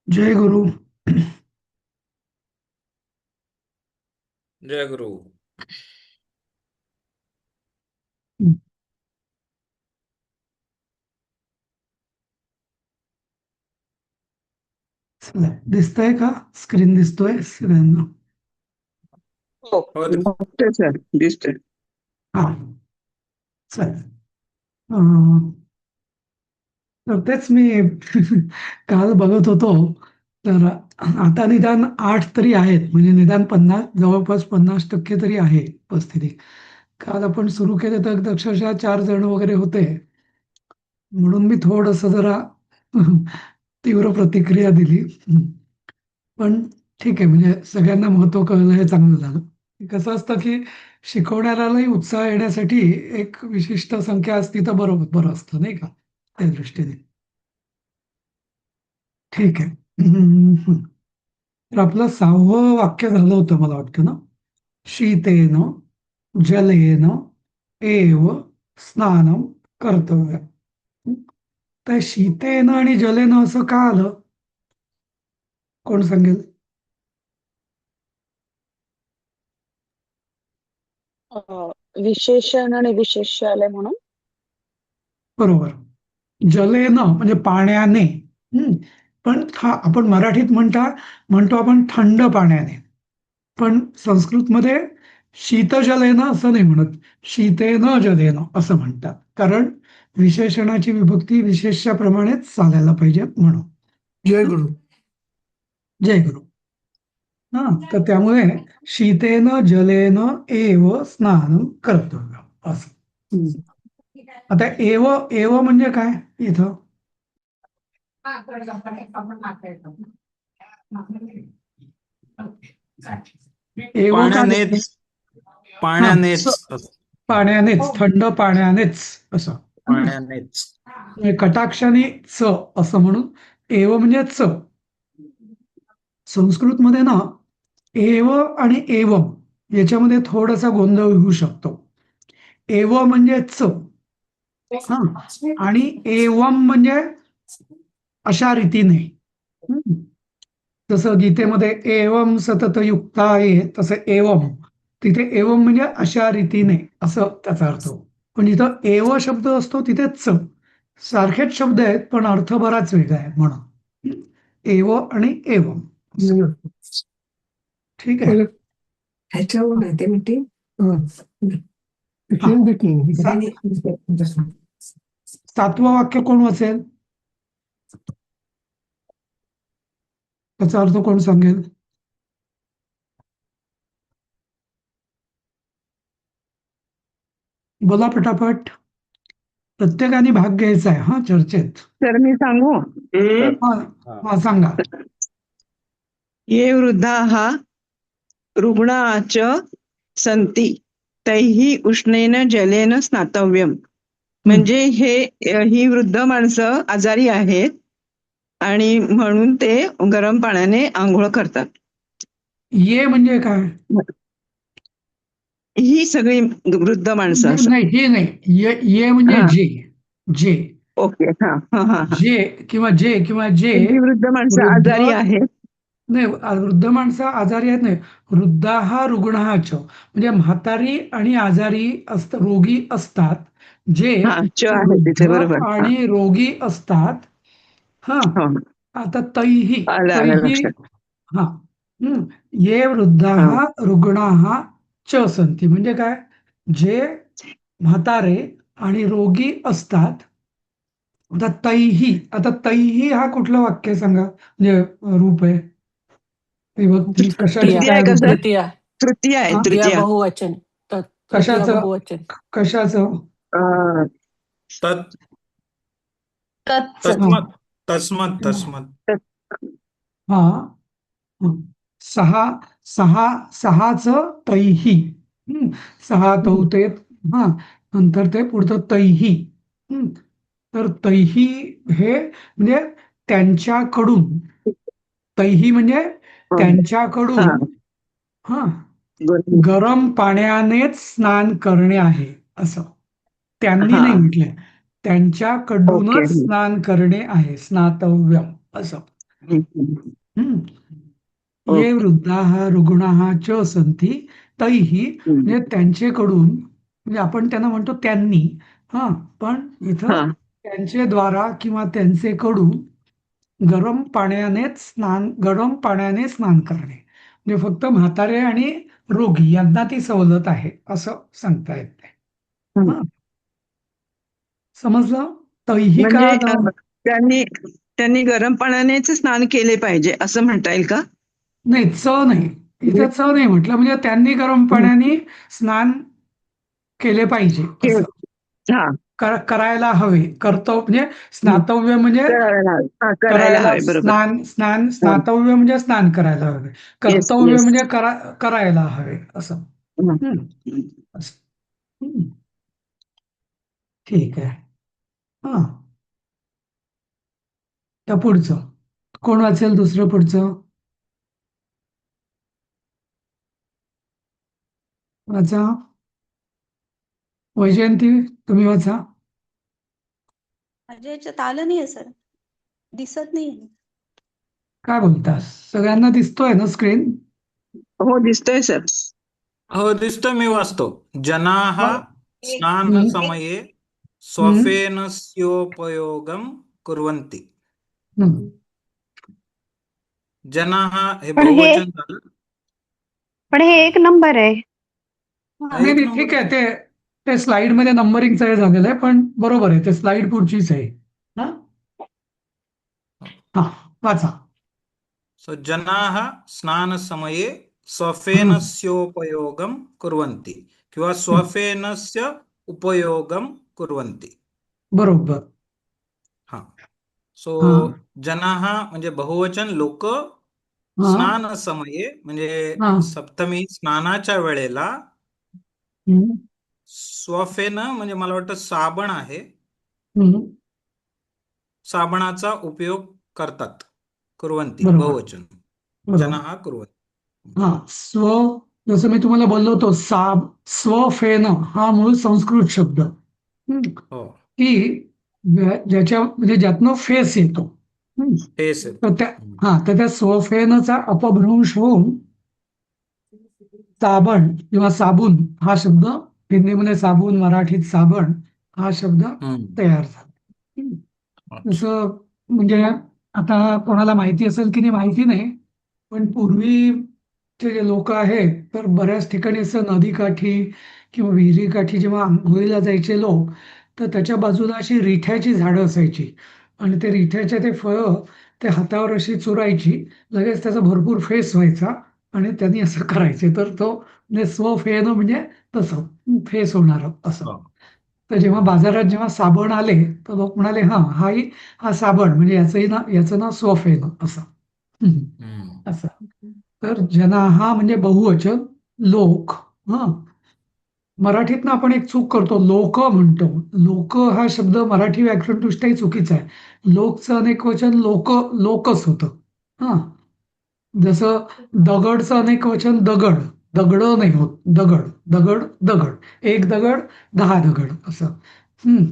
जय गुरु. जय गुरु. दिसतंय का? स्क्रीन दिसतोय सगळ्यांना? हो, हो दिसतंय सर, दिसतंय. हा, चालेल. अं, तर तेच मी काल बघत होतो. तर आता निदान 8 तरी आहेत, म्हणजे निदान 50, जवळपास 50% तरी आहे उपस्थिती. काल आपण सुरू केले तर अक्षरशः 4 जण वगैरे होते, म्हणून मी थोडस जरा तीव्र प्रतिक्रिया दिली. पण ठीक आहे, म्हणजे सगळ्यांना महत्व कळलं हे चांगलं झालं. कसं असतं की शिकवण्यालाही उत्साह येण्यासाठी एक विशिष्ट संख्या असती तर बरोबर बरं असतं, नाही का, त्या दृष्टीने. ठीक आहे. तर आपलं 6वं वाक्य झालं होतं मला वाटतं ना. शीतेन जलेन एव स्नानम कर्तव्य. तर शीतेन आणि जलेन असं का आलं? कोण सांगेल? विशेषण आणि विशेष्य आले म्हणून. बरोबर. जलेन म्हणजे पाण्याने. हम्म. पण आपण मराठीत म्हणतो आपण थंड पाण्याने. पण संस्कृतमध्ये शीतजलेन असं नाही म्हणत, शीतेन जलेन असं म्हणतात. कारण विशेषणाची विभक्ती विशेष्याप्रमाणेच चालायला पाहिजे म्हणून. जय गुरु. जय गुरु. हा, तर त्यामुळे शीतेन जलेन एव स्नान कर्तव्य असं. आता एव एव म्हणजे काय इथं? एव का घेतलं? पाण्यानेच हा, पाण्यानेच असं. पाण्यानेच, थंड पाण्यानेच असं. पाण्यानेच. म्हणजे कटाक्षाने च असं म्हणून एव म्हणजे च. संस्कृतमध्ये ना एव आणि एवम याच्यामध्ये थोडासा गोंधळ होऊ शकतो. एव म्हणजे च, हा, आणि एवम म्हणजे अशा रीतीने. हम्म. जसं गीतेमध्ये एवम सतत युक्ता आहे, तसं एवम तिथे एवम म्हणजे अशा रीतीने असं त्याचा अर्थ. पण जिथं एव शब्द असतो तिथे च. सारखेच शब्द आहेत पण अर्थ बराच वेगळा आहे म्हणून एव आणि एवम. ठीक आहे. ह्याच्यावर नाही ते मीटिंग हा. सातवं वाक्य कोण वाचेल? त्याचा अर्थ कोण सांगेल? बोला पटापट. प्रत्येकाने भाग घ्यायचा आहे हा चर्चेत. सर मी सांगू? हा, हा. हा, सांगा. ये वृद्धाः रुग्णा च सन्ति तैः उष्णेन जलेन स्नातव्यम. म्हणजे ही वृद्ध माणसं आजारी आहेत आणि म्हणून ते गरम पाण्याने आंघोळ करतात. ये म्हणजे काय? ही सगळी वृद्ध माणसं असं. नाही, हे नाही. ये म्हणजे हा, जे. जे ओके. हा हा हा हा. जे किंवा जे ही वृद्ध माणसं वृद्ध. आजारी आहेत. नाही, वृद्ध माणसं आजारी आहेत नाही. वृद्धाः रुग्णाः च म्हणजे म्हातारी आणि आजारी रोगी असतात. जे हा, च आहे तिथे, वृद्ध बरोबर. हा, आणि रोगी असतात. हा, हो, आता तैही. आलं आलं तैही. लक्षात. हा. हम्म. ये वृद्धाः हा, रुग्णाः च सन्ति म्हणजे काय? जे म्हातारे आणि रोगी असतात. आता तैही हा कुठलं वाक्य आहे सांगा, म्हणजे रूप आहे, विभक्ती कशाची, तृतीया तृतीय काय आहे का रूप सर? आहे? तृतीया तृतीय आहे, हा? तृतीया तृतीय. बहुवचन. तृतीया कशाचं? बहुवचन. कशाचं? अं, तत् तत्च. हा. तस्मत् तस्मत् तस्मत्. हा. हं. सहा सहा सहाच तैही. हं. सहा तौते. हा, नंतर ते पुढचं तैही. हं. तर तैही हे म्हणजे त्यांच्याकडून. तैही म्हणजे हा, त्यांच्याकडून. हा, बरोबर. गरम पाण्यानेच स्नान करणे आहे असं त्यांनी हा, नाही म्हटलंय. ओके. त्यांच्याकडूनच स्नान करणे आहे, स्नातव्य असं. हम्म. ये वृद्धाः रुग्णाः च सन्ति तैः म्हणजे त्यांचेकडून म्हणजे आपण त्यांना म्हणतो त्यांनी हा पण इथं हा त्यांचे द्वारा किंवा त्यांचे कडून गरम पाण्याने स्नान करणे म्हणजे फक्त म्हातारे आणि रोगी यांना ती सवलत आहे असं सांगता येत नाही. हा समजलं तैही म्हणजे का न त्यांनी त्यांनी गरम पाण्यानेच स्नान केले पाहिजे असं म्हणता येईल का? नाही च नाही इथे च नाही म्हटलं म्हणजे त्यांनी गरम पाण्याने स्नान केले पाहिजे के- असं हा करायला हवे म्हणजे स्नातव्य म्हणजे करायला करायला हवे बरोबर. स्नातव्य म्हणजे स्नान करायला हवे येस कर्तव्य येस. म्हणजे करायला हवे असं. हम्म. असं. हम्म. ठीक आहे. हा त्या पुढचं कोण वाचेल दुसरं पुढचं वाचा वैजयंती तुम्ही वाचा. माझ्या याच्यात आलं नाहीये सर, दिसत नाही. काय बोलता सगळ्यांना दिसतोय ना स्क्रीन? हो दिसतोय सर. हो दिसतोय, मी वाचतो. जनाः हम्म. स्नानसमये हम्म. स्वफेनस्योपयोगं कुर्वन्ति. हम्म. जनाः हे पण हे बहुवचन झालं. पण हे एक नंबर आहे. हा, नाही एक नाही नंबर ठीक आहे आहे. ते ते स्लाइड मध्ये नंबरिंगचं हे झालेलं आहे पण बरोबर आहे ते स्लाइड पुढचीच आहे. हा हा वाचा. जनाः स्नानसमये हम्म. स्वफेनस्योपयोगं कुर्वन्ति किंवा हम्म. स्वफेनस्य उपयोगं कुर्वन्ति. बरोबर. हा सो हा जनाः म्हणजे बहुवचन लोक. हा स्नानसमये म्हणजे हा सप्तमी स्नानाच्या वेळेला हम्म. स्वफेन म्हणजे मला वाटतं साबण आहे, हम्म. साबणाचा उपयोग करतात. कुर्वन्ती बरोबर बहुवचन. बरोबर. जनाः कुर्वन्ति. हा जसं मी तुम्हाला बोललो होतो स्वफेन हा मूळ संस्कृत शब्द हो की ज्याच्या म्हणजे ज्यातनं फेस येतो. हम्म. हेच तर येतो. त्या तर त्या स्वफेनचा अपभ्रंश होऊन साबण किंवा साबून हा शब्द हिंदीमध्ये साबून मराठीत साबण हा शब्द हम्म. तयार झाला. हम्म. अच्छा. जसं म्हणजे आता कोणाला माहिती असेल की नाही माहिती नाही पण पूर्वीचे जे लोक आहेत तर बऱ्याच ठिकाणी असं नदीकाठी किंवा विहिरीकाठी जेव्हा आंघोळीला जायचे लोक तर त्याच्या बाजूला अशी रिठ्याची झाडं असायची आणि ते रिठ्याच्या ते फळं ते हातावर अशी चुरायची लगेच त्याचा भरपूर फेस व्हायचा आणि त्यांनी असं करायचे तर तो म्हणजे स्वफेनं म्हणजे तसं फेस होणार असं. हो. तर जेव्हा बाजारात जेव्हा साबण आले तर लोक म्हणाले हा साबण म्हणजे याचं नाव स्वफेनं असं. हम्म. हम्म. असं तर जनाहा म्हणजे बहुवचन लोक. हा मराठीतनं आपण एक चूक करतो लोक म्हणतो. लोक हा शब्द मराठी व्याकरणदृष्ट्याही चुकीचा आहे. लोकचं अनेक वचन लोकच होतं. हा जसं दगडचं अनेक वचन दगड दगड नाही होत दगड दगड दगड एक दगड 10 दगड असं.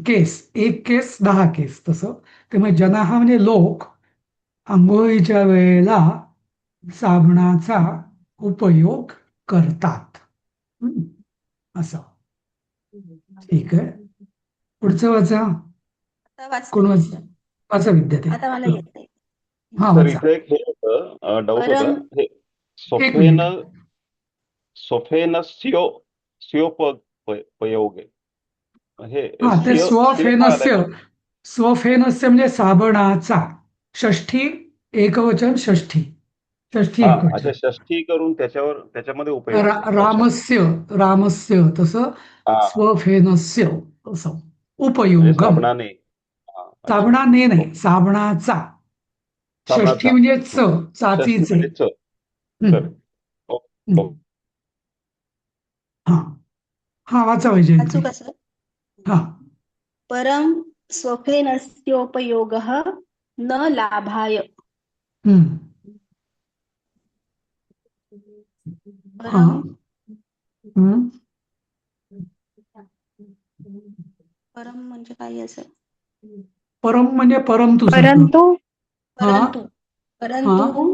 केस एक केस 10 केस तसं. त्यामुळे जनाहा म्हणजे लोक आंघोळीच्या वेळेला साबणाचा उपयोग करतात. हम्म. असं ठीक आहे. पुढचं वाचा. आता वाचते कोण मी. वाचा विद्यार्थी. आता मला येते. हा सर वाचा. इथे एक हे होतं डाऊट होता परम हे एक सोफेन मिनिट. सोफेनस्यो पयोग हे हा ते सिय का आलाय मग? स्वफेनस्य म्हणजे साबणाचा षष्ठी एकवचन षष्ठी हा एकवचन. अच्छा षष्ठी करून त्याच्यामध्ये उपयोग अच्छा रामस्य रामस्य तसं हा हा स्वफेनस्य असं म्हणजे उपयोगम. साबणाने हा अच्छा साबणाने नाही ओके साबणाचा. षष्ठी साबणाचा म्हणजे षष्ठी चाचीचे. म्हणजे हम्म. करेक्ट ओ ओ हम्म. हा हा वाचा वाचू वैजयंती. का सर? हा परम स्वफेनस्योपयोगः न लाभाय. हम्म. हा परम हम्म. परम म्हणजे काय असं? परम म्हणजे परंतु सारखं. परंतु हा परंतु परंतु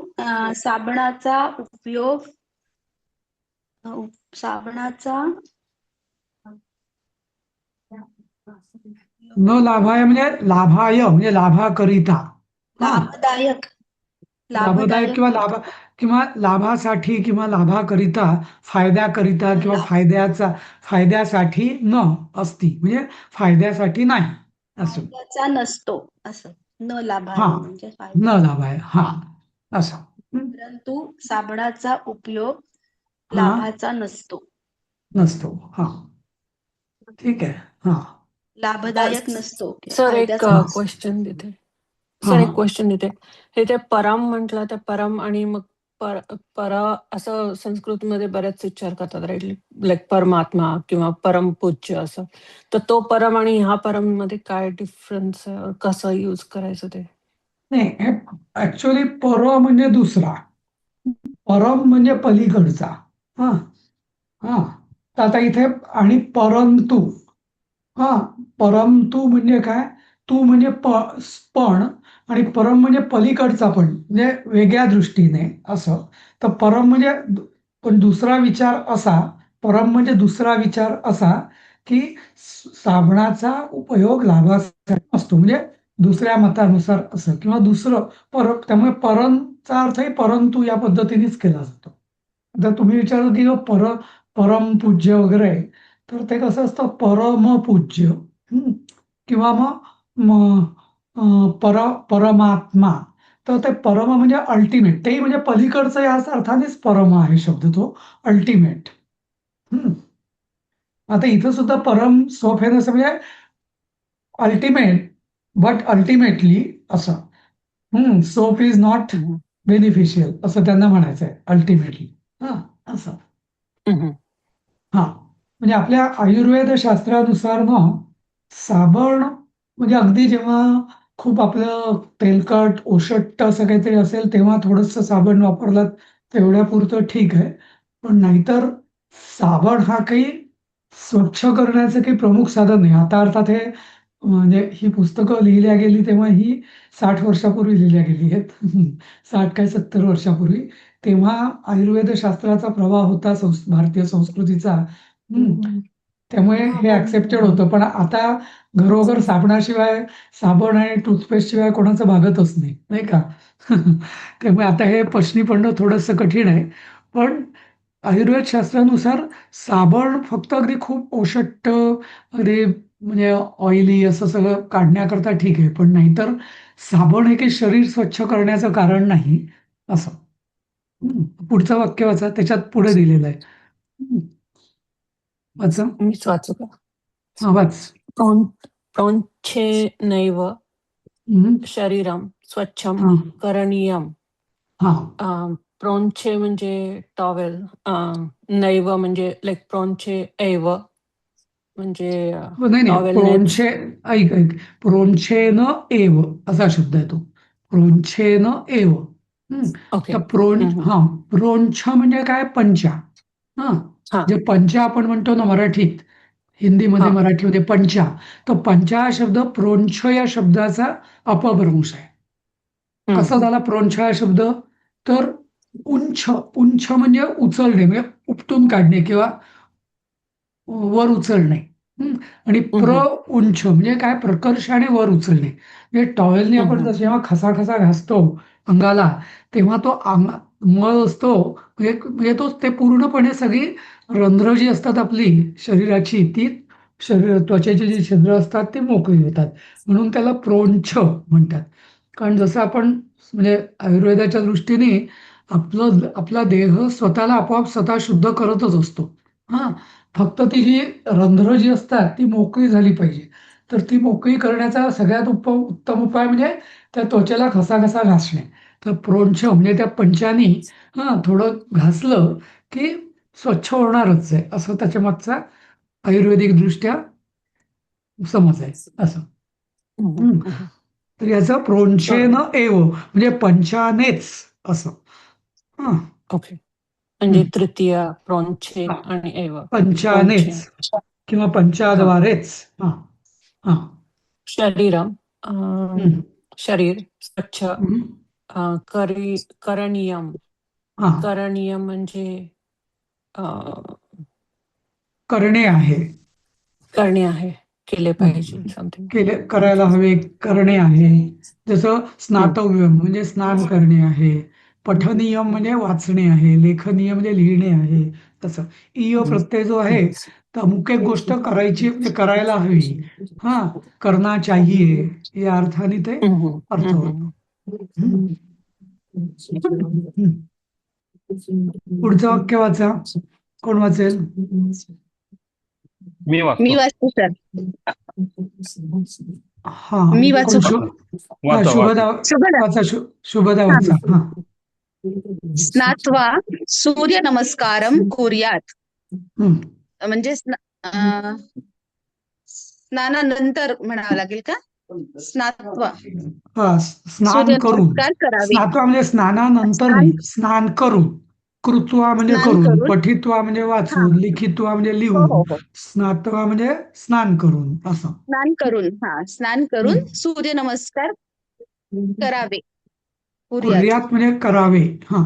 साबणाचा उपयोग साबणाचा न लाभाय म्हणजे लाभाय म्हणजे लाभाकरिता. हा लाभदायक लाभदायक किंवा किंवा लाभासाठी किंवा लाभाकरिता, फायद्याकरिता किंवा फायद्यासाठी न असती म्हणजे फायद्यासाठी नाही असं. फायद्याचा नसतो असं. न लाभाय हा म्हणजे न फायदा. लाभाय हा असं. परंतु साबणाचा उपयोग हा लाभाचा नसतो. नसतो. हा ठीक आहे. हा लाभदायक नसतो किंवा सर एक फायद्याचा नसतो. क्वेश्चन देते. हा सर एक क्वेश्चन देते. हे ते परम म्हटलं तर परम आणि मग पर असं संस्कृतमध्ये बरेच उच्चार करतात राईट, लाईक परमात्मा किंवा परमपूज्य असं. तर तो परम आणि ह्या परम मध्ये काय डिफरन्स आहे, कसं यूज करायचं ते? नाही ऍक्च्युअली पर म्हणजे दुसरा, परम म्हणजे पलीकडचा. हा हा तर आता इथे आणि परंतु, हा परंतु म्हणजे काय, तू म्हणजे पण आणि परम म्हणजे पलीकडचा पण म्हणजे वेगळ्या दृष्टीने असं. तर परम म्हणजे पण दुसरा विचार असा, परम म्हणजे दुसरा विचार असा की साबणाचा उपयोग लाभासाठी असतो म्हणजे दुसऱ्या मतानुसार असं किंवा दुसरं त्यामुळे परमचा अर्थही परंतु या पद्धतीनेच केला जातो. आता तुम्ही विचारलं की परमपूज्य वगैरे, तर ते कसं असतं परमपूज्य किंवा मग परमात्मा. तर ते परम म्हणजे अल्टिमेट, तेही म्हणजे पलीकडचं याच अर्थानेच परम आहे शब्द तो, अल्टिमेट. आता इथं सुद्धा परम सोप आहे नसं म्हणजे अल्टिमेट बट अल्टिमेटली असं. सोप इज नॉट बेनिफिशियल असं त्यांना म्हणायचं आहे अल्टिमेटली. हा असं. हा म्हणजे आपल्या आयुर्वेद शास्त्रानुसार ना साबण म्हणजे अगदी जेव्हा खूप आपलं तेलकट ओषट्ट असं काहीतरी असेल तेव्हा थोडंसं साबण वापरलात तेवढ्यापुरतं ठीक आहे. पण नाहीतर साबण हा काही स्वच्छ करण्याचं काही प्रमुख साधन नाही. आता अर्थात हे म्हणजे ही पुस्तकं लिहिल्या गेली तेव्हा ही 60 वर्षापूर्वी लिहिल्या गेली आहेत. 60 काय 70 वर्षापूर्वी. तेव्हा आयुर्वेद शास्त्राचा प्रभाव होता भारतीय संस्कृतीचा. त्यामुळे हे ऍक्सेप्टेड होतं. पण आता घरोघर साबणाशिवाय, साबण आणि टूथपेस्ट शिवाय कोणाचं भागतच नाही, नाही का? त्यामुळे आता हे पचनी पडणं थोडंसं कठीण आहे. पण आयुर्वेद शास्त्रानुसार साबण फक्त अगदी खूप ओषट्ट, अगदी म्हणजे ऑइली असं सगळं काढण्याकरता ठीक आहे. पण नाहीतर साबण हे काही शरीर स्वच्छ करण्याचं कारण नाही असं. पुढचं वाक्य वाचा, त्याच्यात पुढे दिलेलं आहे. वाचा. मीच वाचू का? हा वाच. प्रोञ्छेनैव शरीरं स्वच्छं हा करणीयम्. हा प्रोञ्छे म्हणजे टॉवेल, नैव म्हणजे लाईक प्रोञ्छे एव म्हणजे नाही नाही, टॉवेलनेच. प्रोंछे ऐक ऐक, प्रोंछेन एव असा शब्द आहे तो, प्रोंछेन एव. ओके. तर प्रोंछ म्हणजे काय, पंचा. हा हा जे पंचा आपण म्हणतो ना मराठीत, हिंदीमध्ये हा मराठीमध्ये पंचा, तर पंचा हा शब्द प्रोंछ या शब्दाचा अपभ्रंश आहे. कसा झाला प्रोंछ हा शब्द, तर उंछ, उंछ म्हणजे उचलणे म्हणजे उपटून काढणे किंवा वर उचलणे. आणि उंच म्हणजे काय, प्रकर्षाने वर उचलणे. म्हणजे टॉवेलने आपण जसं जेव्हा खसा घासतो अंगाला, तेव्हा तो मळ असतो म्हणजे तो ते पूर्णपणे सगळी रंध्र जी असतात आपली शरीराची, ती त्वचेची जी छिद्र असतात ती मोकळी होतात. म्हणून त्याला प्रोंछ म्हणतात. कारण जसं आपण म्हणजे आयुर्वेदाच्या दृष्टीने आपला देह स्वतःला आपोआप स्वतः शुद्ध करतच असतो. हा फक्त ती जी रंध्र जी असतात ती मोकळी झाली पाहिजे. तर ती मोकळी करण्याचा सगळ्यात उत्तम उपाय म्हणजे त्या त्वचेला घसा घासणे. तर प्रोंछ म्हणजे त्या पंचानी थोडं घासलं की स्वच्छ होणारच आहे, असं त्याच्या मागचा आयुर्वेदिक दृष्ट्या समज आहे असं. तर याचं प्रोंछेन एव म्हणजे पंचानेच असं. हा ओके. म्हणजे तृतीय प्रोञ्छे आणि एव प्रोञ्छे. पंचानेच किंवा हा पंचाद्वारेच. हा हा शरीरं शरीर स्वच्छ करणीयम हा करणीयम म्हणजे अ, करणे आहे, करणे आहे, केले पाहिजे हम्म. समथिंग. करायला हवे, करणे आहे. जसं स्नातव्यम म्हणजे स्नान करणे आहे, पठनीयम म्हणजे वाचणे आहे, लेखनीय म्हणजे लिहिणे आहे. तसं इय प्रत्यय जो आहे, तर अमुक एक गोष्ट करायची म्हणजे करायला हवी, हा करना चाहिए या अर्थाने ते अर्थ होतो. हम्म. हम्म. पुढचं वाक्य वाचा. कोण वाचेल? मी मी वाचतो. वाचते सर. हा मी कोण वाचू का? हा वाचा वाचा. शुभदा शुभदा. वाचा. शुभदा हा. वाचा. हा स्नात्वा सूर्य नमस्कारम कुर्यात. हम्म. म्हणजे स्नानानंतर म्हणावं लागेल का? स्नात्वा हा स्नान सूर्य करून. नमस्कार करावे. स्नात्वा म्हणजे स्नानानंतर स्नान नाही, स्नान करून. कृत्वा म्हणजे स्नान करून, करून. पठित्वा म्हणजे हा. वाचून, लिखित्वा म्हणजे हो लिहून, हो हो. स्नात्वा म्हणजे स्नान करून असं. स्नान करून सूर्य नमस्कार करावे. कुर्यात. कुर्यात म्हणजे करावे. हा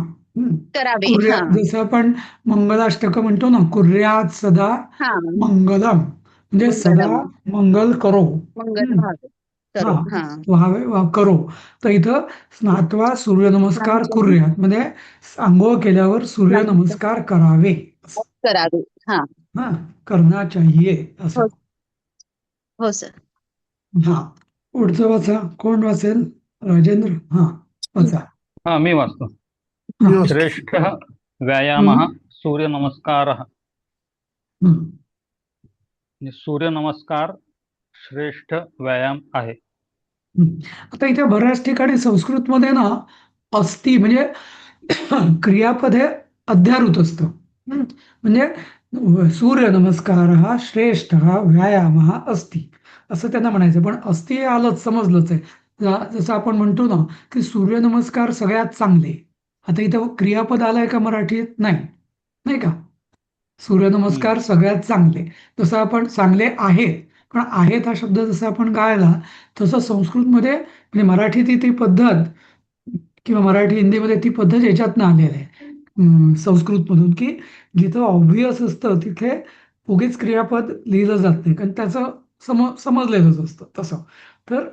करावे. हा. कुर्यात जसं आपण मंगलाष्टक म्हणतो ना, कुर्यात सदा हा. मंगलम म्हणजे सदा मंगलम. मंगल करो. मंगल व्हावे. हा करो. हा. व्हावे करो. तर इथं स्नात्वा सूर्यनमस्कार कुर्यात म्हणजे आंघोळ केल्यावर सूर्यनमस्कार करावे. करावे. हा. हा करना चाहिए असं. हो. हो सर. हा पुढचं वाचा. कोण वाचेल? राजेंद्र. हा वाचा. हा मी वाचतो. हा. श्रेष्ठः व्यायामः सूर्यनमस्कारः. हम्म. सूर्यनमस्कार श्रेष्ठ व्यायाम आहे. आता इथे बऱ्याच ठिकाणी संस्कृतमध्ये ना अस्ति म्हणजे क्रियापद हे अध्यारूत असतं. म्हणजे सूर्य नमस्कार हा श्रेष्ठ हा व्यायाम हा अस्ति असं त्यांना म्हणायचं. पण अस्ति हे आलंच, समजलंच आहे. जसं आपण म्हणतो ना की सूर्यनमस्कार सगळ्यात चांगले. आता इथं क्रियापद आलंय का मराठीत? नाही, नाही का? सूर्यनमस्कार सगळ्यात चांगले. जसं आपण चांगले आहेत, पण आहेत हा शब्द जसा आपण गायला, तसं संस्कृतमध्ये म्हणजे मराठीत ती पद्धत किंवा मराठी हिंदीमध्ये ती पद्धत याच्यातनं आलेली आहे, संस्कृतमधून, की जिथं ऑब्व्हियस असतं तिथे उगीच क्रियापद लिहिलं जात नाही, कारण त्याचं समजलेलंच असतं तसं. तर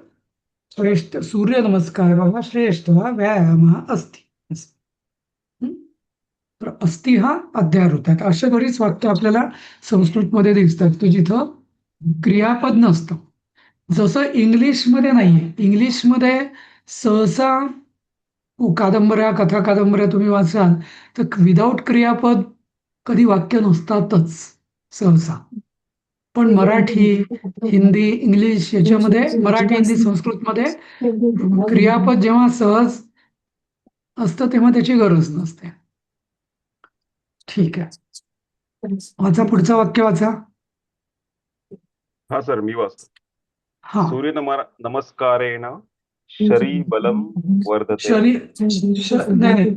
श्रेष्ठ सूर्यनमस्कार हा श्रेष्ठ हा व्यायाम हा अस्ति. तर अस्ति हा अध्याय होतात. अशा बरीच वाक्य आपल्याला संस्कृतमध्ये दिसतात की जिथं क्रियापद नसतं. जसं इंग्लिशमध्ये नाहीये. इंग्लिशमध्ये सहसा कादंबऱ्या, कथा कादंबऱ्या तुम्ही वाचाल तर विदाऊट क्रियापद कधी वाक्य नसतातच सहसा. पण मराठी, हिंदी, इंग्लिश याच्यामध्ये, मराठी, हिंदी, संस्कृतमध्ये क्रियापद जेव्हा सहज असतं तेव्हा त्याची गरज नसते. ठीक आहे. वाचा पुढचं वाक्य वाचा. हा सर मी वाचतो. हा सूर्य नमस्कारेण शरी बलम वर्धते. नाही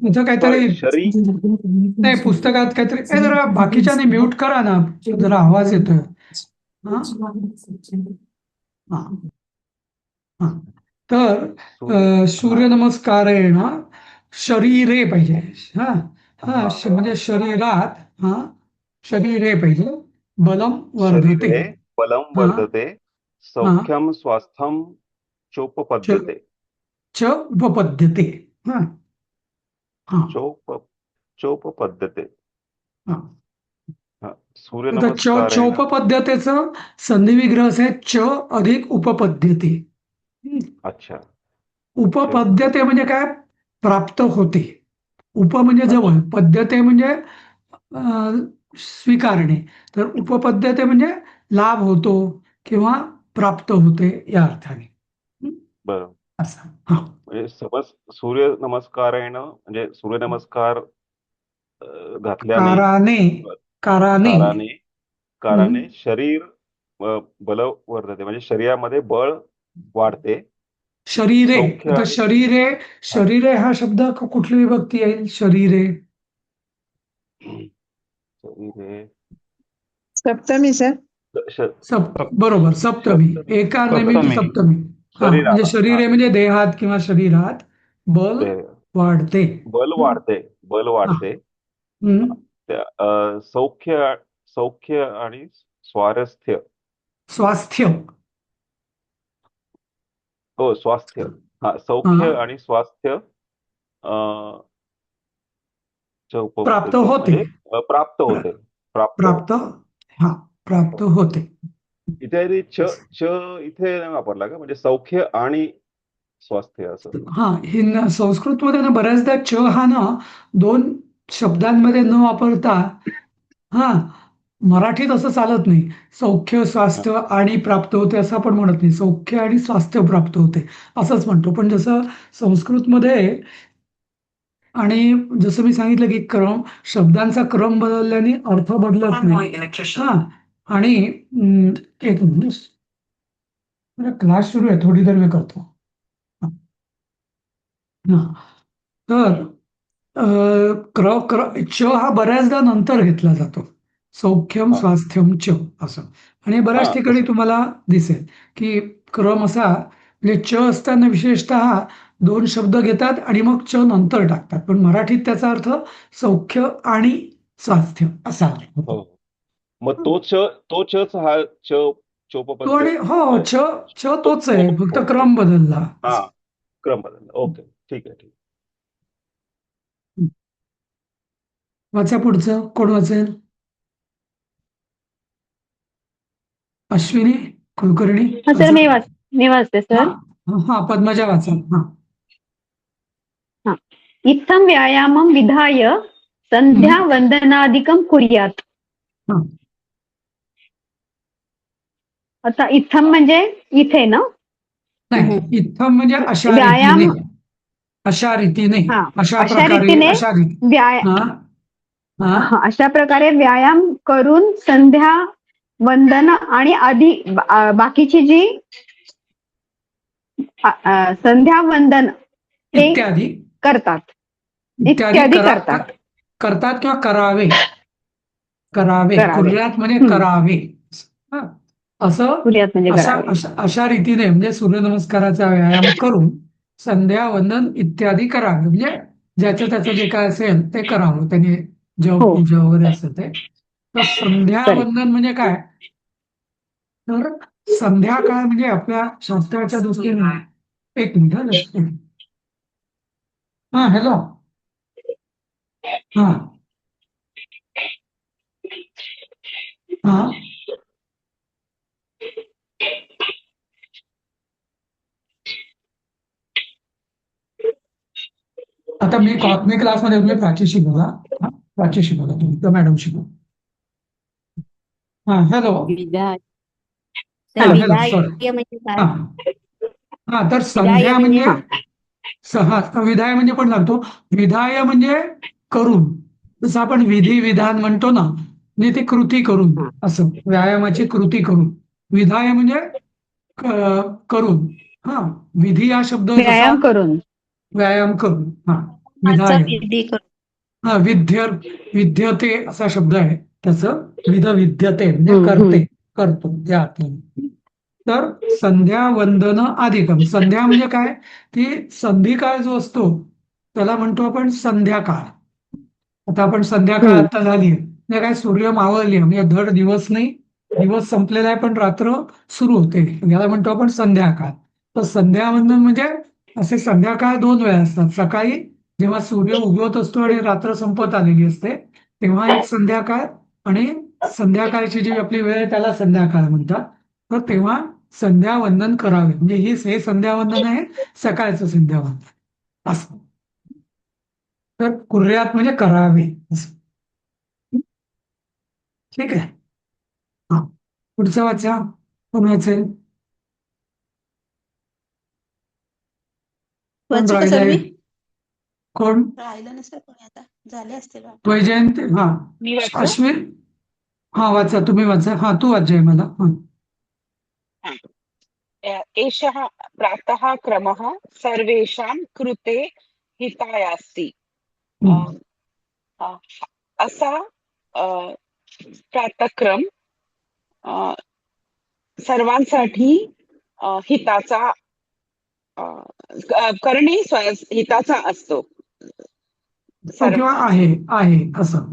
इथं काहीतरी शरी नाही, पुस्तकात काहीतरी जरा बाकीच्याने म्यूट करा ना, जरा आवाज येतोय. हा हा हा. तर सूर्यनमस्कारेण शरीरे पाहिजे. हा हा म्हणजे शरीरात, हा शरीरे पाहिजे. बलम वर्धते. शरीरे बलम हा वर्धते सौख्यम स्वास्थ्यम चोपपद्यते. च उपपद्यते. हा हा चोपपद्यते. हा. आता सूर्यनमस्कारेण चोपपद्यतेचं संधी विग्रह आहे च अधिक उपपद्यते. अच्छा. उपपद्यते म्हणजे काय? प्राप्त होते. उप म्हणजे जवळ, पद्यते म्हणजे स्वीकारणे. तर उपपद्यते म्हणजे लाभ होतो किंवा प्राप्त होते या अर्थाने. बरं. असं. हा म्हणजे समज सूर्य नमस्कारेण म्हणजे सूर्यनमस्कार घातल्याने काराने काराने शरीर बल वर्धते म्हणजे शरीरामध्ये बळ वाढते. शरीरे. सौख्य आता शरीरे हा शब्द कुठली विभक्ती येईल? शरीरे सप्तमी सर. बरोबर, सप्तमी. एकार नेहमी सप्तमी. सप्तमी. हा म्हणजे शरीराला. शरीरे म्हणजे देहात किंवा शरीरात, बल ते वाढते. बल वाढते. बल हा. वाढते. हम्म. सौख्य सौख्य आणि स्वारस्थ्य. स्वास्थ्य. हो, स्वास्थ्य. हा, हा. सौख्य आणि स्वास्थ्य च प्राप्त उपपत्ती होते. म्हणजे प्राप्त प्रा- होते. प्राप्त प्राप्त. होते. हा, प्राप्त होते. इथे आधी च च इथे नाही वापरला का, म्हणजे सौख्य आणि स्वास्थ्य असं. हा, संस्कृतमध्ये ना बऱ्याचदा च हा ना दोन शब्दांमध्ये न वापरता, हा, मराठीत असं चालत नाही. सौख्य हा. स्वास्थ्य आणि प्राप्त होते असं आपण म्हणत नाही. सौख्य आणि स्वास्थ्य प्राप्त होते असंच म्हणतो. पण जसं संस्कृतमध्ये, आणि जसं मी सांगितलं की शब्दांचा क्रम बदलल्याने अर्थ बदलत नाही. हा. आणि एक मिनिट, माझा क्लास सुरू आहे, थोडी देर मी करतो. हा. तर च हा बऱ्याचदा नंतर घेतला जातो. सौख्यम हा. स्वास्थ्यम च असं. आणि बऱ्याच हा, ठिकाणी तसं. तुम्हाला दिसेल की क्रम असा, म्हणजे च असताना विशेषतः दोन शब्द घेतात आणि मग च नंतर टाकतात. पण मराठीत त्याचा अर्थ सौख्य आणि स्वास्थ्य असा हो. होतो. मग तो चच हा तो चोपपत्य आणि हो, आहे. च तो तोच तो आहे, फक्त हो. क्रम बदलला. हा, क्रम बदलला. ओके, ठीक आहे, ठीक. वाचा पुढचं. कोण वाचेल? अश्विनी कुलकर्णी हा सर, वाचा. मी वाचते हा. सर. हा, पद्मजा वाचा. हा. हा. इत्थं व्यायामं विधाय संध्या वंदनादिकं कुर्यात्. हा. आता इत्थं म्हणजे इथे ना. नाही, इत्थम म्हणजे अशा रीतीने. व्यायाम. अशा रीतीने. हा, अशा अशा प्रकारे. रीतीने अशा रीती. व्यायाम. हा. हा. हा, अशा प्रकारे व्यायाम करून संध्या वंदन आणि आधी बाकीची जी संध्या वंदन ते इत्यादी करतात. इत्यादी इत्यादी करतात. करतात किंवा करावे. करावे. करावे. कुर्यात म्हणजे करावे. हा. असं कुर्यात म्हणजे अशा करावे. अशा अशा रीतीने, म्हणजे सूर्यनमस्काराचा व्यायाम करून संध्या वंदन इत्यादी करावे. म्हणजे ज्याचं त्याचं जे काय असेल ते करावं. त्याने जप हो, पूजा वगैरे असं ते. तर संध्या करेक्ट. वंदन म्हणजे काय? तर संध्याकाळ म्हणजे आपल्या शास्त्राच्या दृष्टीने, एक मिनिट हा, लक्ष द्या. हा, हॅलो. हा. हा. आता मी क्लासमध्ये तुम्ही प्राची शिकवला. हा, प्राची शिकवला तुम्ही, मॅडम शिकवला. हा, हॅलो. विधाय. Hello, sorry. विधाय म्हणजे हा. काय? हा, तर विधाय संध्या म्हणजे म्हणजे विधाय म्हणजे पण लागतो. विधाय म्हणजे करून. जसं आपण विधी विधान म्हणतो ना, म्हणजे ती कृती करून असं. व्यायामाची कृती करून. विधाय म्हणजे करून. हा. विधी हा शब्द जसा व्यायाम करून. व्यायाम करून. हा, माचा विधाय. विधी कर. हा, विद्यते असा शब्द आहे. त्याचं विद्यते म्हणजे हम्म. करतो या अर्थाने. तर संध्या वंदन आदिकम. संध्या म्हणजे काय? ती संधिकाळ जो असतो त्याला म्हणतो आपण संध्याकाळ. आता आपण संध्याकाळ आता झाली म्हणजे काय, सूर्य मावळली म्हणजे धड दिवस नाही, दिवस संपलेला आहे पण रात्र सुरू होते, याला म्हणतो आपण संध्याकाळ. तर संध्यावंदन म्हणजे असे संध्याकाळ दोन वेळा असतात. सकाळी जेव्हा सूर्य उगवत असतो आणि रात्र संपत आलेली असते तेव्हा एक संध्याकाळ, आणि संध्याकाळची जी आपली वेळ आहे त्याला संध्याकाळ म्हणतात. तर तेव्हा संध्यावंदन करावे. म्हणजे हे संध्यावंदन आहे, सकाळचं संध्यावंदन असं. तर कुर्यात म्हणजे करावे असं. ठीक आहे. हा, पुढचा वाचा. कोण वाचेल? कोण वाचू का सर राहिलंय? मी? कोण? राहिलं नसेल कोणी आता. झाले असतील वाटतं. वैजयंत. हा, मी वाचू? अश्विन. हा, वाचा, तुम्ही वाचा. हा, तू वाच मला. एषः प्रातः क्रमः सर्वेषां कृते हिताय अस्ति. असा प्रातःक्रम सर्वांसाठी हिताचा करणे हिताचा असतो. हो, किंवा आहे असं.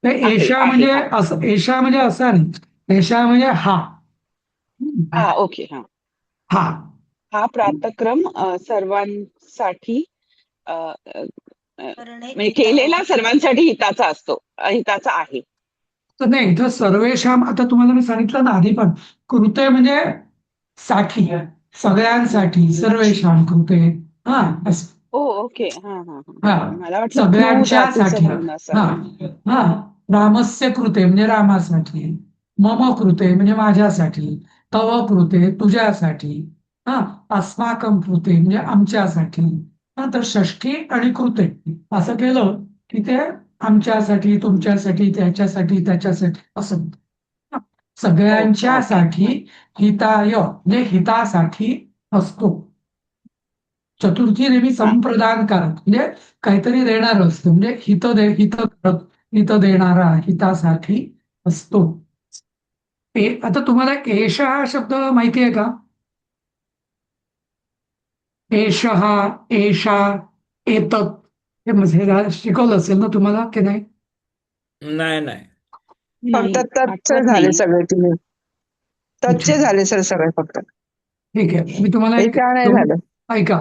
तर आहे, एषा आहे, म्हणजे आहे. असं, एषा म्हणजे असा नाही, एषा म्हणजे हा. ओके. हा हा प्रातक्रम सर्वांसाठी अ, अ, करणे म्हणजे केलेला सर्वांसाठी हिताचा असतो, हिताचा आहे. तर नाही, इथं सर्वेषाम, आता तुम्हाला मी सांगितलं ना आधी पण, कृते म्हणजे साठी, सगळ्यांसाठी, सर्वेषाम कृते. हा असं. ओके. हा मला वाटलं क्लू सगळ्यांच्या धातूचं साठी. म्हणून असं. हा हा रामस्य कृते म्हणजे रामासाठी, मम कृते म्हणजे माझ्यासाठी, तव कृते तुझ्यासाठी, हा अस्माकं कृते म्हणजे आमच्यासाठी. हा तर षष्ठी आणि कृते असं केलं की ते आमच्यासाठी, तुमच्यासाठी, त्याच्यासाठी असं. हा. सगळ्यांच्यासाठी हिताय म्हणजे हितासाठी असतो. चतुर्थी नेहमी संप्रदानकारक म्हणजे काहीतरी देणार असतं, म्हणजे हित देणारा, हितासाठी असतो. आता तुम्हाला एष हा शब्द माहिती आहे का? एष हा, एषा, एतत, हे म्हणजे शिकवलं असेल ना तुम्हाला की नाही? नाही नाही. फक्त तत्चे आठवत झाले नाही. सगळे, तुम्ही तत्चे झाले सर सगळे फक्त. ठीक आहे, मी तुम्हाला हे का नाही झालं? एक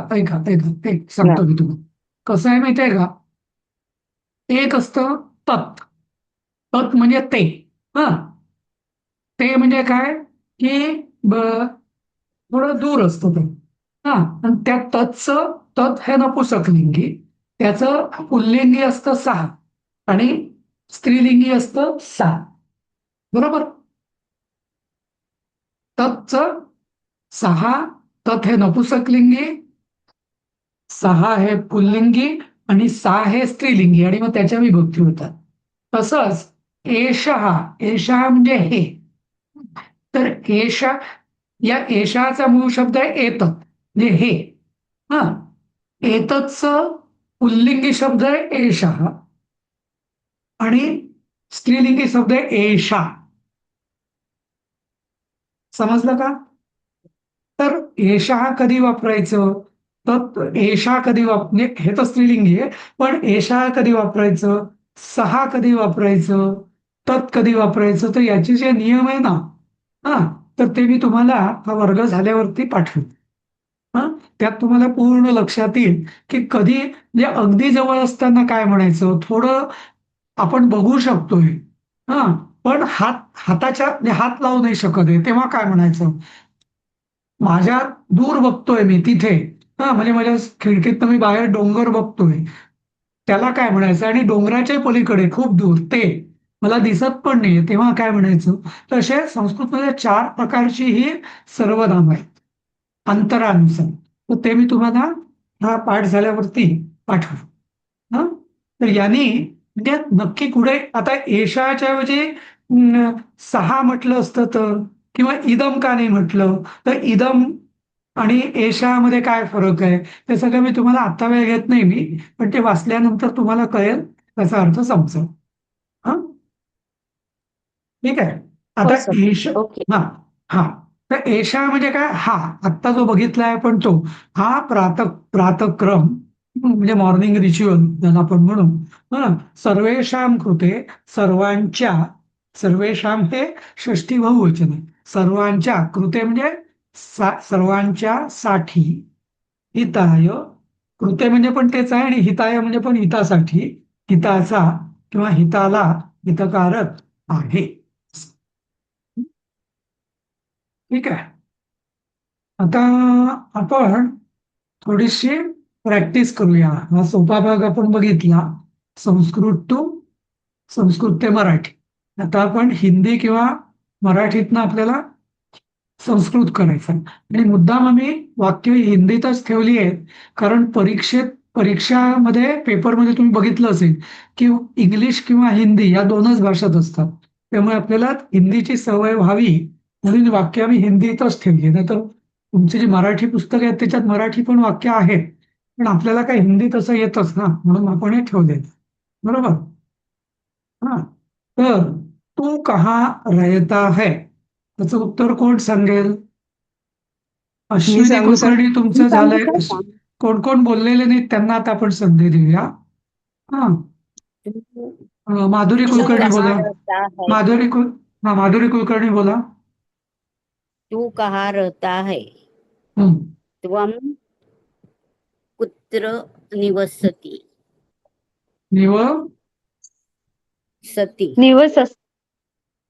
सांगतो मी तुम्हाला. कसं आहे माहिती आहे का? एक असतं तत्. तत् म्हणजे ते. हा ते म्हणजे काय की थोडं दूर असतं ते. हा आणि त्या तत् हे नपुसकलिंगी, त्याचं पुल्लिंगी असतं सहा आणि स्त्रीलिंगी असतं सात. बरोबर? तत्चं सहा, तत् हे नपुसकलिंगी, सहा हे पुल्लिंगी आणि सा हे स्त्रीलिंगी, आणि मग त्याच्या विभक्ती होतात. तसंच एषा म्हणजे हे. तर या एषाचा मूळ शब्द आहे एतत म्हणजे हे. हा एतच पुल्लिंगी शब्द आहे एषा आणि स्त्रीलिंगी शब्द आहे एषा. समजलं का? तर एषा कधी वापरायचं, तर एषा कधी म्हणजे हे तर स्त्रीलिंगी आहे, पण एषा कधी वापरायचं, सहा कधी वापरायचं, तत् कधी वापरायचं, तर याचे जे नियम आहे ना, हा तर ते मी तुम्हाला हा वर्ग झाल्यावरती पाठवेन. हा त्यात तुम्हाला पूर्ण लक्षात येईल की कधी म्हणजे अगदी जवळ असताना काय म्हणायचं, थोडं आपण बघू शकतोय, हा पण हाताच्या म्हणजे हात लावू नाही शकत आहे, तेव्हा काय म्हणायचं, माझ्या दूर बघतोय मी तिथे, हा म्हणजे माझ्या खिडकीतनं मी बाहेर डोंगर बघतोय, त्याला काय म्हणायचं, आणि डोंगराच्या पलीकडे खूप दूर ते मला दिसत पण नाहीये, तेव्हा काय म्हणायचं. तसे संस्कृतमध्ये 4 प्रकारची ही सर्वनाम आहेत अंतरानुसार. तर ते मी तुम्हाला हा पाठ झाल्यावरती पाठवू. हा तर यांनी म्हणजे नक्की कुठे आता एषाच्या ऐवजी सहा म्हटलं असतं तर, किंवा इदम का नाही म्हटलं, तर इदम आणि एषामध्ये काय फरक आहे ते सगळं मी तुम्हाला आता वेळ घेत नाही मी, पण ते वाचल्यानंतर तुम्हाला कळेल, त्याचा अर्थ समजेल. हा ठीक आहे. आता ओके. हा हा तर एषा म्हणजे काय, हा आत्ता जो बघितलाय आपण तो, हा प्रातक्रम म्हणजे मॉर्निंग रिच्युअल ज्याला आपण म्हणू. हा सर्वेषाम कृते, सर्वांच्या, सर्वेषाम हे षष्ठी बहुवचन आहे, सर्वांच्या कृते म्हणजे सर्वांच्या साठी, हिताय, कृते म्हणजे पण तेच आहे आणि हिताय म्हणजे पण हितासाठी, हिताचा किंवा हिताला हितकारक आहे. ठीक आहे. आता आपण थोडीशी प्रॅक्टिस करूया. हा सोपा भाग आपण बघितला, संस्कृत ते मराठी. आता आपण हिंदी किंवा मराठीतनं आपल्याला संस्कृत करायचं आणि मुद्दाम आम्ही वाक्य हिंदीतच ठेवली आहेत, कारण परीक्षामध्ये पेपरमध्ये तुम्ही बघितलं असेल की इंग्लिश किंवा हिंदी या दोनच भाषात असतात, त्यामुळे आपल्याला हिंदीची सवय व्हावी म्हणून वाक्य आम्ही हिंदीतच ठेवली. नाही तर तुमची जी मराठी पुस्तकं आहेत त्याच्यात मराठी पण वाक्य आहेत, पण आपल्याला काय हिंदी तसं येतच ना, म्हणून आपण हे ठेवले. बरोबर? हा तर तू कहा रहता है, त्याचं उत्तर कोण सांगेल? अश्विनी सांगू सर? कुलकर्णी तुमचं मी सांगू झालंय. का? कोण कोण बोललेले नाहीत त्यांना आता आपण संधी देऊया. हा, माधुरी तू कुलकर्णी कहाँ बोला. रहता है माधुरी कुलकर्णी बोला. तू कहाँ रहता है हम्म. त्वं कुत्र निवसति निव सती निवसस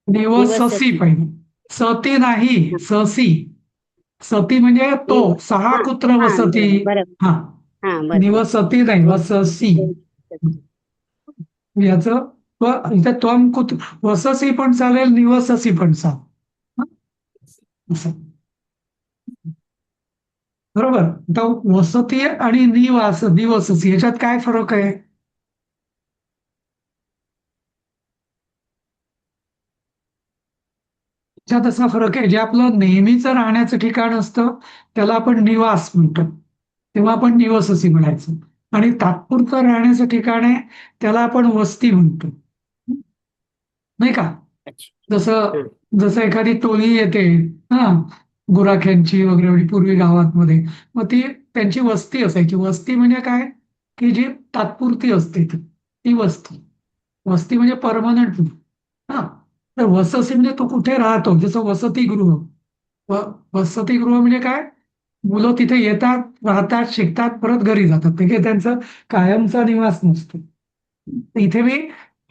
निवससी निवसती पाहिजे. सती नाही, ससी. सती म्हणजे तो. निव 6 कुत्र हा वसती. बरोबर हा, हा बरोबर निवसती नाही, वससी. याचं इथे त्वम कुत्र वससी पण चालेल, निवससी पण चालेल. हा? असं. बरोबर. आता वसती आणि निवससी याच्यात काय फरक आहे? याच्यात असा फरक आहे, जे आपलं नेहमीचं राहण्याचं ठिकाण असतं त्याला आपण निवास म्हणतो, तेव्हा आपण निवससी म्हणायचं. आणि तात्पुरतं राहण्याचं ठिकाण आहे त्याला आपण वस्ती म्हणतो, नाही का? जसं जसं एखादी टोळी येते, हा, गुराख्यांची वगैरे पूर्वी गावांमध्ये, मग ती त्यांची वस्ती असायची. वस्ती म्हणजे काय? की जी तात्पुरती असते ती वस्ती. वस्ती म्हणजे परमनंट. हा, तर वसती म्हणजे तो कुठे राहतो, जसं वसतिगृह. वसतिगृह म्हणजे काय? मुलं तिथे येतात, राहतात, शिकतात, परत घरी जातात. म्हणजे त्यांचं कायमचा निवास नसतो. इथे मी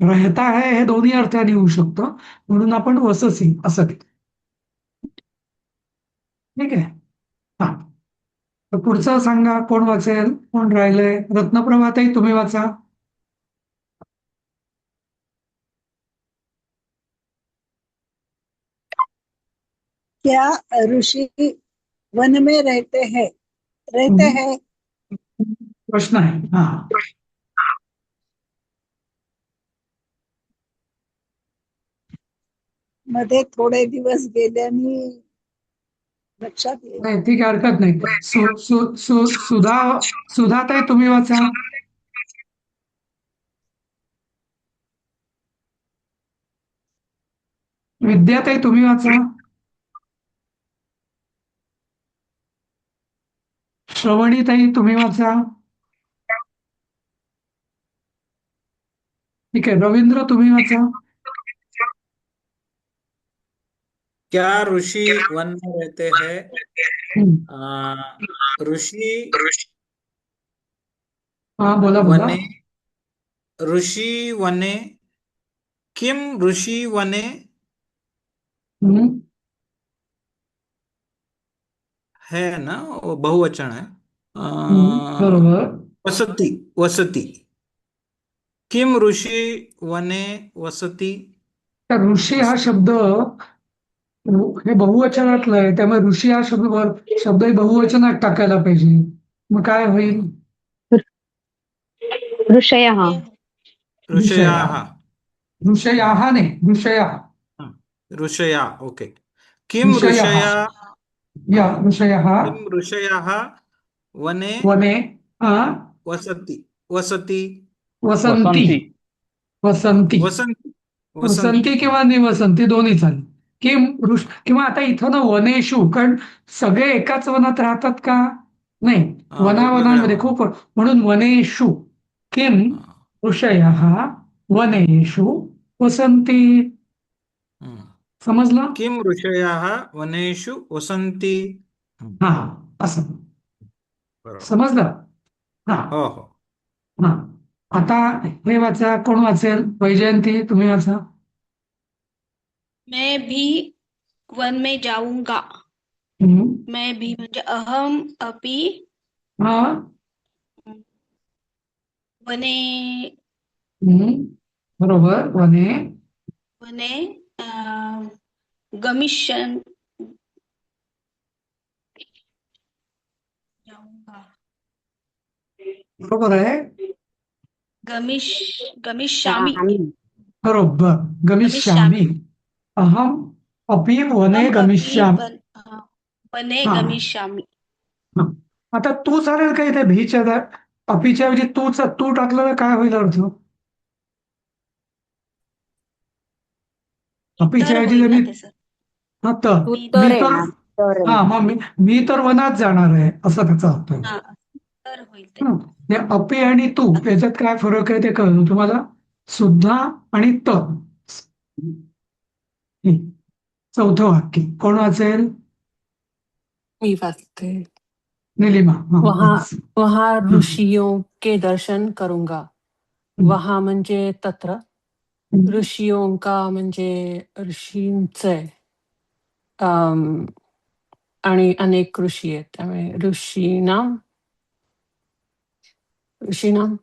राहता आहे हे दोन्ही अर्थाने होऊ शकतं, म्हणून आपण वससी असं घेतो. ठीक आहे. हा, तर पुढचं सांगा, कोण वाचेल, कोण राहिलंय? रत्नप्रभाताई तुम्ही वाचा. क्या ऋषि वन में रहते हैं? प्रश्न आहे. हा, मध्ये थोडे दिवस गेल्याने लक्षात येईल. नाही ठीक आहे, हरकत नाही. सुधाताई तुम्ही वाचा. विद्याताई तुम्ही वाचा. श्रवणीताई तुम्ही वाचा. ठीक आहे. रवींद्र तुम्ही वाचा. क्या ऋषि वन में रहते हैं? ऋषि हा, बोला बोला. वने ऋषि वने किम ऋषि वने हम्म. है ना, वो बहुवचन है. बरोबर. वसती वसती किम ऋषि वने वसती. तर ऋषी हा शब्द हे बहुवचनातलं आहे, त्यामुळे ऋषी हा शब्दही बहुवचनात टाकायला पाहिजे. मग काय होईल? ऋषयः. ऋषयाः. ऋषयाः नाही, ऋषयाः. ऋषया. ओके. किम ऋषयः. ऋषया या ऋषयः किम ऋषयाः वने वने वसति वसति वसंती. वसंती वसंती वसंती किंवा निवसंती दोन्ही चालेल. किंवा आता इथं ना वनेषु, कारण सगळे एकाच वनात राहतात का? नाही, वनावनांमध्ये खूप, म्हणून वनेषु किम ऋषयः वनेषु वसंती. समजलं? किम ऋषयाः वनेषु वसंती. हा, असं बरोबर. समजलं? हा हो हो. हा. आता हे वाचा, कोण वाचेल? वैजयंती तुम्ही वाचा. मैं भी वन में जाऊंगा. मैं भी म्हणजे अहम अपि हा, वने बरोबर. वने वने गमिष्यन् जाऊंगा. बरोबर आहे. गमिष्यामि. बरोबर. गमिष्यामि. अहम अपि वने गमिष्यामि. वने हा. गमिष्यामि. हा. आता तू चालेल का इथे भीच्या अपीच्या ऐवजी तू टाकलं तर काय होईल अर्थ? अपीच्या ऐवजी जर मी सर हा तर उत्तर मी आहे तर ना. तर हा मग मी तर वनात जाणार आहे असं त्याचा अर्थ आहे. हा तर होईल ते. हं. ते अपे आणि तू याच्यात काय फरक आहे ते कळलं तुम्हाला? सुद्धा आणि तर. चौथं वाक्य कोण वाचेल? मी वाचते. निलिमा. हा, वहाँ वाच. वहाँ हं. ऋषियों के दर्शन करूंगा. हं. वहाँ म्हणजे तत्र, हं. ऋषियों का म्हणजे ऋषींचे, अम, आणि अनेक ऋषी आहेत त्यामुळे ऋषीणाम ऋषीणाम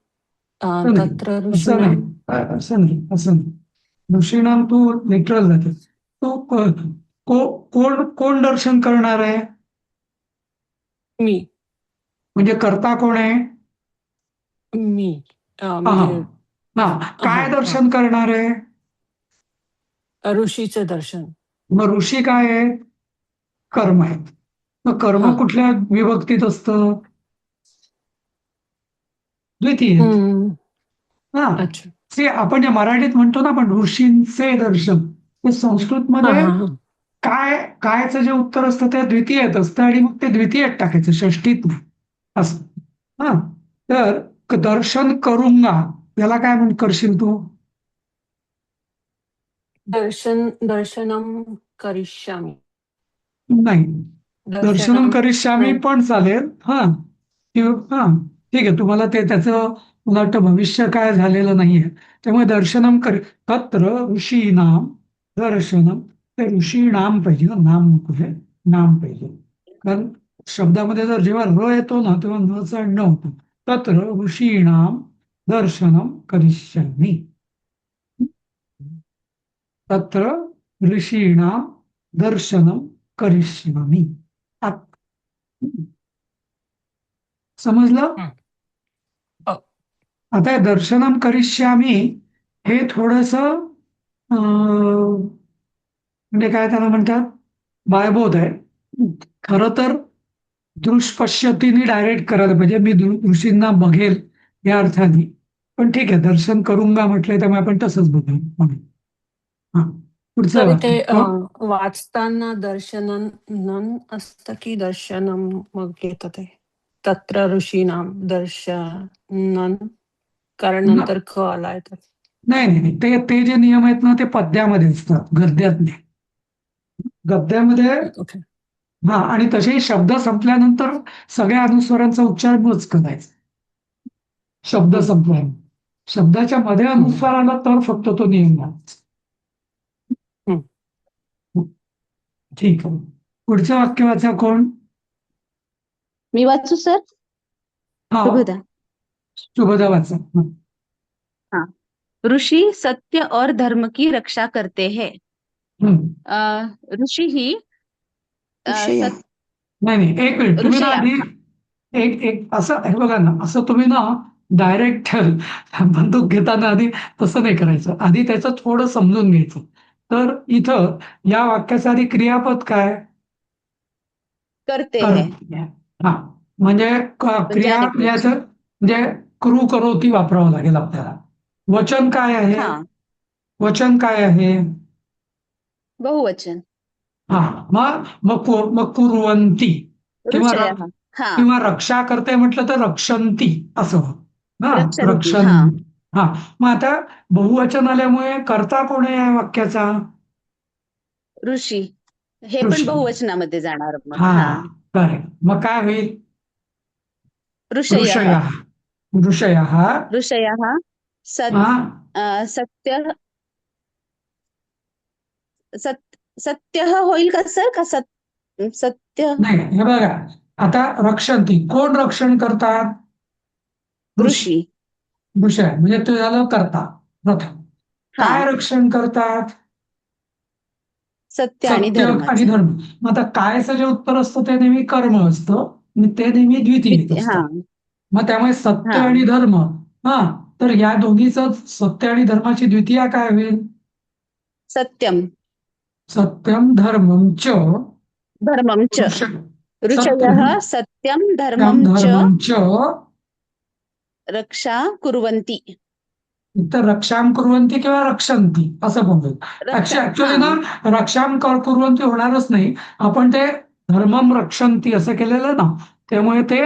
असं नाही, तत्र असं नाही, ऋषीणाम. असं नाही. ऋषीणाम तू लिटरल जाते. तो कोण कोण दर्शन करणार आहे? मी म्हणजे कर्ता कोण आहे? मी हा म्हणजे हा काय हा दर्शन करणार आहे? ऋषीचे दर्शन. मग ऋषी काय आहे? कर्म आहे. मग कर्म हा. कुठल्या विभक्तीत असतं? द्वितीयेत. हम्म. हा अच्छा. ते आपण जे मराठीत म्हणतो ना आपण ऋषींचे दर्शन, ते संस्कृत हा मध्ये हा हा कायचं जे उत्तर असतं ते द्वितीयेत असतं आणि मग ते द्वितीयेत टाकायचं, षष्टीत नाही असं. हा तर दर्शन करूंगा याला काय करशील तू? दर्शनम करिष्यामी. नाही, दर्शनम करिष्यामी नाही. पण चालेल. हा हा ठीक आहे, तुम्हाला ते त्याचं मला वाटतं भविष्य काय झालेलं नाहीये, त्यामुळे दर्शनम तत्र ऋषीनाम दर्शनम. ते ऋषीनाम पाहिजे ना, नाम नको आहे, नाम पाहिजे. कारण शब्दामध्ये जर जेव्हा र येतो ना तेव्हा नचा न होतो. तत्र ऋषीणाम दर्शनम करिष्यामी. तत्र ऋषीणाम दर्शनम करिष्यामी. समजलं? हं. हो. आता हे दर्शनम करिष्यामी हे थोडस म्हणजे काय त्याला म्हणतात, बायबोध आहे. खरं तर दृष्पश्यतीने डायरेक्ट करायला पाहिजे, मी ऋषींना बघेल या अर्थाने. पण ठीक आहे, दर्शन करूंगा म्हटलंय त्यामुळे आपण तसंच बघू म्हणून. हा पुढचं तरी वाक्य ते वाचताना दर्शनन असतं की दर्शनम मग येतं ते तत्र ऋषीनाम दर्शनन, कारण नंतर ख आलाय तर. नाही नाही नाही, ते जे नियम आहेत ना ते पद्यामध्ये असतात, गद्यात नाही. गद्यामध्ये ओके. हा आणि तसेही शब्द संपल्यानंतर सगळ्या अनुस्वारांचा उच्चार मच करायचा. शब्द हं. संपल्यानंतर शब्दाच्या मध्ये हं. अनुस्वार आला तर फक्त तो नियम घालायचा. हं. ठीक आहे, पुढचं वाक्य वाचा कोण? मी वाचू सर? हा शुभदा. शुभदा वाचा. हाँ, ऋषि सत्य और धर्म की रक्षा करते हैं. ऋषि ही नाही नाही, एक मिनिट तुम्ही ना ऋषया. आधी एक असं हे बघा ना, असं तुम्ही ना डायरेक्ट बंदूक घेताना आधी तसं नाही करायचं, आधी त्याचं थोडं समजून घ्यायचं. तर इथं या वाक्याचं आधी क्रियापद काय? करते हैं. करते. हा म्हणजे क्रिया अनेक वचन. याचं म्हणजे क्रू करोती वापरावं लागेल आपल्याला. वचन काय आहे? हाँ, वचन काय आहे? बहुवचन. हा मग कुर्वंती किंवा ऋषयः. हाँ, किंवा रक्षा करते म्हटलं तर रक्षंती असं होत ना, रक्षन्ति. रक्षण. हाँ, हा मग आता बहुवचन आल्यामुळे कर्ता कोण आहे या वाक्याचा? ऋषी. हे पण ऋषी. बहुवचनामध्ये जाणार मग. हा हाँ, करेक्ट. मग काय होईल? ऋषयः. ऋषयः. ऋषयः सत्य सत्य होईल का सर? का सत्य? नाही हे बघा, आता रक्षंती कोण रक्षण करतात? ऋषी. ऋषय म्हणजे ते झालं करता प्रथम. काय हाँ, रक्षण करतात? सत्य आणि सत्य आणि धर्माचं. धर्म. मग आता कायचं जे उत्तर असतं ते नेहमी कर्म असतं आणि ते नेहमी द्वितीय असतं. हाँ, मग त्यामुळे सत्य हाँ. आणि धर्म. हा तर या दोन्हीचं सत्य आणि धर्माची द्वितीया काय होईल? सत्यम. सत्यम धर्मम च धर्मम च. ऋषयः सत्यम धर्मम च रक्षा कुर्वन्ति. तर रक्षाम कुर्वंती किंवा रक्षंती असं बोलतो. ऍक्च्युअली ना रक्षाम कुर्वंती होणारच नाही, आपण ते धर्मम रक्षंती असं केलेलं ना, त्यामुळे ते